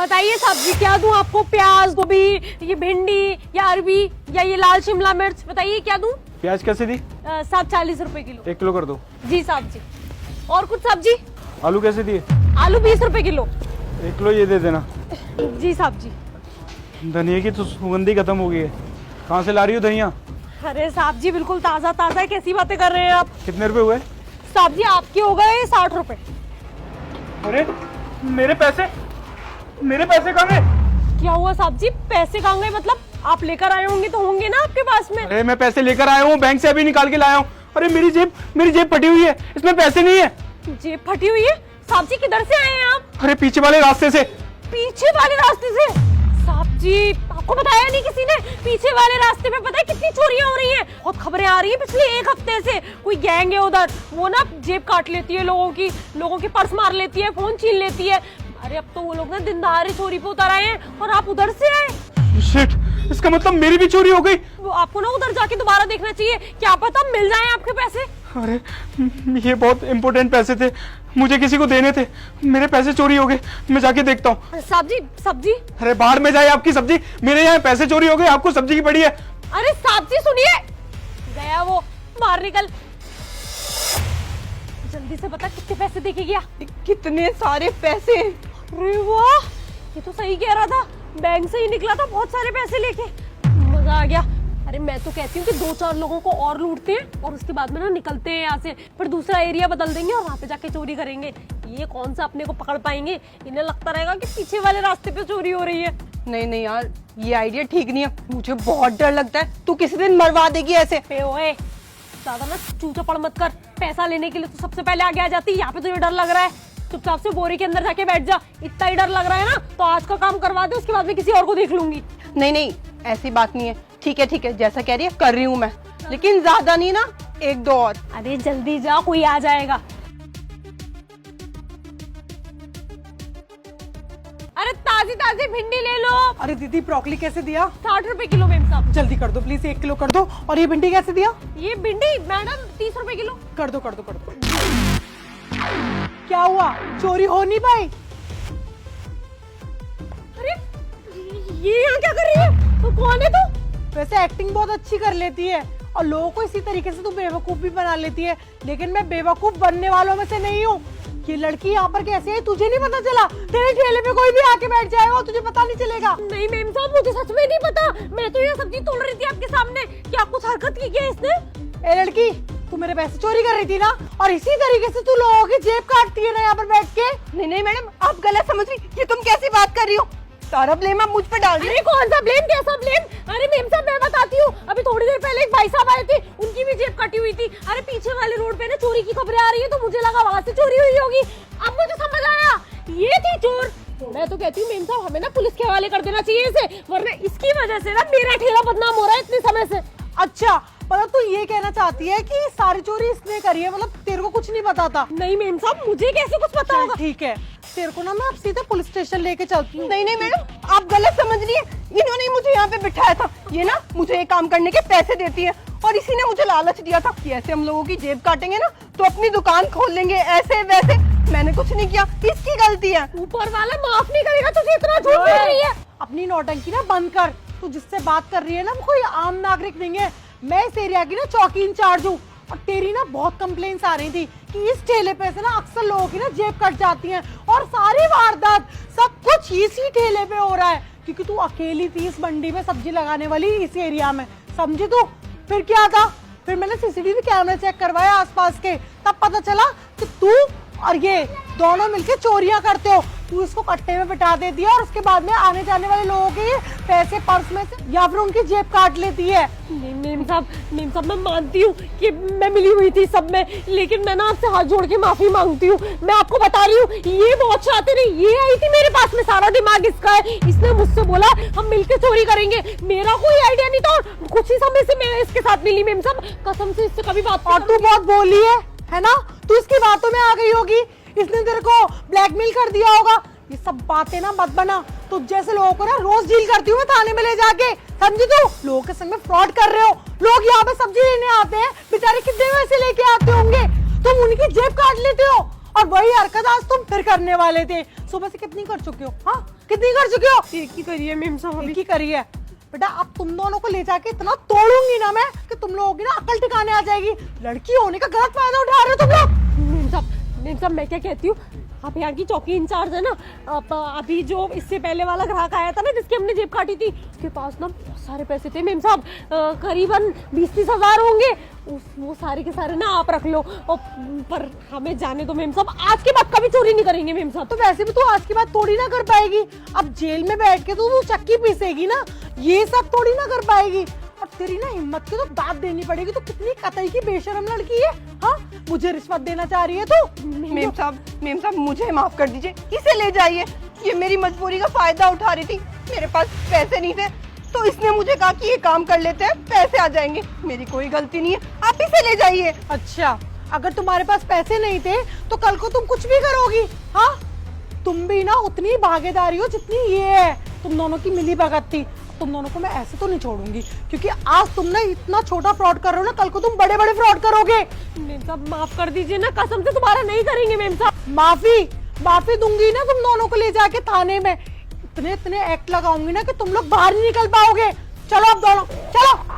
बताइए सब्जी क्या दूं आपको? प्याज, गोभी, ये भिंडी या अरबी या ये लाल शिमला मिर्च, बताइए क्या दूं? प्याज कैसे दी? साहब 40 रुपए किलो। 1 किलो कर दो। जी साहब जी। और कुछ सब्जी? आलू कैसे दिए? आलू 20 रुपए किलो। 1 किलो ये दे देना। जी साहब जी। धनिया की तो सुगंधी खत्म हो गई है, कहाँ से ला रही हो धनिया? अरे साहब जी बिल्कुल ताजा ताजा है, कैसी बातें कर रहे हैं आप? कितने रुपए हुए? साहब जी आपके हो गए 60 रुपए। अरे मेरे पैसे कहाँ गए? क्या हुआ साहब जी, पैसे कहाँ गए? मतलब आप लेकर आए होंगे तो होंगे ना आपके पास में। अरे मैं पैसे लेकर आया हूँ, बैंक से अभी निकाल के लाया हूँ। अरे मेरी जेब फटी हुई है, इसमें पैसे नहीं है। जेब फटी हुई है? साहब जी किधर से आए हैं आप? अरे पीछे वाले रास्ते से। पीछे वाले रास्ते से? साहब जी आपको बताया नहीं किसी ने? पीछे वाले रास्ते पे पता है कितनी चोरियां हो रही हैं? बहुत खबरें आ रही हैं पिछले 1 हफ्ते से। कोई गैंग है उधर, वो ना जेब काट लेती है लोगों की पर्स मार लेती है, फोन छीन लेती है। अरे अब तो वो लोग ना दिन दहाड़े चोरी पे उतर आए हैं और आप उधर से आए। शिट, इसका मतलब मेरी भी चोरी हो गई। वो आपको ना उधर जाके दोबारा देखना चाहिए, क्या पता मिल जाए आपके पैसे। अरे ये बहुत इम्पोर्टेंट पैसे थे, मुझे किसी को देने थे, मेरे पैसे चोरी हो गए। मैं जाके देखता हूँ। साहब जी सब्जी? अरे बाहर में जाए आपकी सब्जी, मेरे यहाँ पैसे चोरी हो गए, आपको सब्जी की पड़ी है। अरे साहब जी सुनिए, गया वो, बाहर निकल, जल्दी से बता कितने पैसे देके गया? कितने सारे पैसे। अरे वाह, ये तो सही कह रहा था, बैंक से ही निकला था बहुत सारे पैसे लेके, मजा आ गया। अरे मैं तो कहती हूँ कि 2-4 लोगों को और लूटते हैं और उसके बाद में ना निकलते हैं यहाँ से, फिर दूसरा एरिया बदल देंगे और वहाँ पे जाके चोरी करेंगे। ये कौन सा अपने को पकड़ पाएंगे? इन्हें लगता रहेगा कि पीछे वाले रास्ते पे चोरी हो रही है। नहीं नहीं यार, ये आइडिया ठीक नहीं है, मुझे बहुत डर लगता है। तू किसी दिन मरवा देगी ऐसे। ओए ज्यादा ना चूचा मत कर, पैसा लेने के लिए तो सबसे पहले आगे आ जाती है। यहाँ पे तुझे डर लग रहा है, चुपचाप से बोरी के अंदर जाके बैठ जा। इतना ही डर लग रहा है ना तो आज का काम करवा दे, उसके बाद में किसी और को देख लूंगी। नहीं नहीं, ऐसी बात नहीं है। ठीक है, जैसा कह रही है कर रही हूँ मैं, लेकिन ज्यादा नहीं ना, 1-2 और। अरे जल्दी जा, कोई आ जाएगा। अरे ताजी ताजी भिंडी ले लो। अरे दीदी ब्रोकली कैसे दिया? 60 रुपए किलो मेम साहब। जल्दी कर दो प्लीज, 1 किलो कर दो। और ये भिंडी कैसे दिया? ये भिंडी मैडम 30 रुपए किलो। कर दो। क्या हुआ, चोरी हो नहीं पाई? अरे ये यहाँ क्या कर रही है? तो कौन है तू? वैसे एक्टिंग बहुत अच्छी कर लेती है और लोगों को इसी तरीके से तू बेवकूफ भी बना लेती है, लेकिन मैं बेवकूफ बनने वालों में से नहीं हूँ। ये लड़की यहाँ पर कैसे है तुझे नहीं पता चला? तेरे ठेले पे कोई भी आके बैठ जाएगा और तुझे पता नहीं चलेगा। नहीं मेम साहब, मुझे सच में नहीं पता, मैं तो ये सब्जी तोड़ रही थी आपके सामने। क्या कुछ हरकत की क्या इसने? ए लड़की, तू मेरे पैसे चोरी कर रही थी ना, और इसी तरीके से तू लोगों की जेब काटती है ना यहाँ पर बैठ के। नहीं मैडम, आप गलत समझ रही, ये तुम कैसी बात कर रही हो? सारा ब्लेम आप मुझ पे डाल रही। अरे कौन सा ब्लेम, कैसा ब्लेम? अरे मेम साहब मैं बताती हूँ, अभी थोड़ी देर पहले एक भाई साहब आए थे, उनकी भी जेब कटी हुई थी। अरे पीछे वाले रोड पे ना चोरी की खबरें आ रही है, तो मुझे लगा वहाँ से चोरी हुई होगी। अब मुझे समझ आया, ये थी चोर। मैं तो कहती हूँ मेम साहब हमें ना पुलिस के हवाले कर देना चाहिए इसे, वरना इसकी वजह से ना मेरा ठेला बदनाम हो रहा है इतने समय से। अच्छा, मतलब तू ये कहना चाहती है कि सारी चोरी इसने करी है, मतलब तेरे को कुछ नहीं पता था? नहीं मेम साहब, मुझे कैसे कुछ पता होगा? ठीक है, तेरे को ना मैं अब सीधे पुलिस स्टेशन लेके चलती हूँ। नहीं मैडम, आप गलत समझ रही है। इन्होंने मुझे यहाँ पे बिठाया था, ये ना मुझे ये काम करने के पैसे देती है और इसी ने मुझे लालच दिया था कि ऐसे हम लोगों की जेब काटेंगे ना तो अपनी दुकान खोल लेंगे, ऐसे वैसे। मैंने कुछ नहीं किया, इसकी गलती है। ऊपर वाला माफ नहीं करेगा तुझे, इतना झूठ बोल रही है। अपनी नौटंकी ना बंद कर। तू जिससे बात कर रही है ना वो कोई आम नागरिक नहीं है, मैं इस एरिया की ना चौकी इंचार्ज हूँ। और तेरी ना बहुत कंप्लेंट्स आ रही थी कि इस ठेले पे से ना अक्सर लोगों की ना जेब कट जाती है और सारी वारदात सब कुछ इसी ठेले पे हो रहा है, क्योंकि तू अकेली थी इस मंडी में सब्जी लगाने वाली इस एरिया में, समझी तू? फिर क्या था, फिर मैंने सीसीटीवी कैमरे चेक करवाए आसपास के, तब पता चला कि तू और ये दोनों मिलके चोरियां करते हो। तू इसको कट्टे में बिठा देती है और उसके बाद में आने जाने वाले लोगों के पैसे पर्स में से या फिर उनकी जेब काट लेती है। मेम साहब मैं मानती हूँ कि मैं मिली हुई थी सब में, लेकिन मैं ना आपसे हाथ जोड़ के माफी मांगती हूँ। मैं आपको बता रही हूँ, ये बहुत शातिर है, ये आई थी मेरे पास में, सारा दिमाग इसका है। इसने मुझसे बोला हम मिलके चोरी करेंगे, मेरा कोई आइडिया नहीं था और कुछ ही समय से मैं इसके साथ मिली। मेम साहब कसम से इससे कभी बात। और तू बहुत बोली है ना? तू इसकी बातों में आ गई होगी, इसने तेरे को ब्लैकमेल कर दिया होगा। ये सब बातें ना मत बना, तुझ जैसे लोगों को ना रोज डील करती हूँ मैं थाने में ले जाके, समझी तू? लोगों के संग में फ्रॉड कर रहे हो। लोग यहाँ पे सब्जी लेने आते हैं, बेचारे कितने पैसे लेके आते होंगे, तुम उनकी जेब काट लेते हो और वही हरकत आज तुम फिर करने वाले थे। सुबह से कितनी कर चुके हो? हाँ, कितनी कर चुके हो? एक ही करिए मेम साहब, एक ही करी है बेटा। अब तुम दोनों को ले जाके इतना तोड़ूंगी ना मैं कि तुम लोगों की ना अकल ठिकाने आ जाएगी। लड़की होने का गलत फायदा उठा रहे हो तुम लोग। मेम साहब मैं क्या कहती हूँ, आप यहाँ की चौकी इंचार्ज है ना, अभी जो इससे पहले वाला ग्राहक आया था ना जिसकी हमने जेब काटी थी, उसके पास ना बहुत सारे पैसे थे मेम साहब, करीबन 20-30 हजार होंगे। वो सारे के सारे ना आप रख लो, और पर हमें जाने दो मेम साहब, आज के बाद कभी चोरी नहीं करेंगे मेम साहब। तो वैसे भी तू आज के बाद थोड़ी ना कर पाएगी। अब जेल में बैठ के तू चक्की पीसेगी ना, ये सब थोड़ी ना कर पाएगी। और तेरी ना हिम्मत की तो दाद देनी पड़ेगी। तो कितनी कतई की बेशरम लड़की है। हाँ, मुझे रिश्वत देना चाह रही है तू। मेम साहब मुझे माफ कर दीजिए, इसे ले जाइए। ये मेरी मजबूरी का फायदा उठा रही थी, मेरे पास पैसे नहीं थे तो इसने मुझे कहा कि ये काम कर लेते हैं, पैसे आ जाएंगे। मेरी कोई गलती नहीं है, आप इसे ले जाइए। अच्छा, अगर तुम्हारे पास पैसे नहीं थे तो कल को तुम कुछ भी करोगी। हाँ, तुम भी ना उतनी भागीदारी हो जितनी ये है। तुम दोनों की मिली भगत थी। तुम दोनों को मैं ऐसे तो नहीं छोड़ूंगी, क्योंकि आज तुम ना इतना छोटा फ्रॉड कर रहे हो ना, कल को तुम बड़े बड़े फ्रॉड करोगे। मेम साहब माफ कर दीजिए ना, कसम से दोबारा नहीं करेंगे मेम साहब। माफी दूंगी ना तुम दोनों को ले जाके थाने में। इतने एक्ट लगाऊंगी ना कि तुम लोग बाहर नहीं निकल पाओगे। चलो अब दोनों, चलो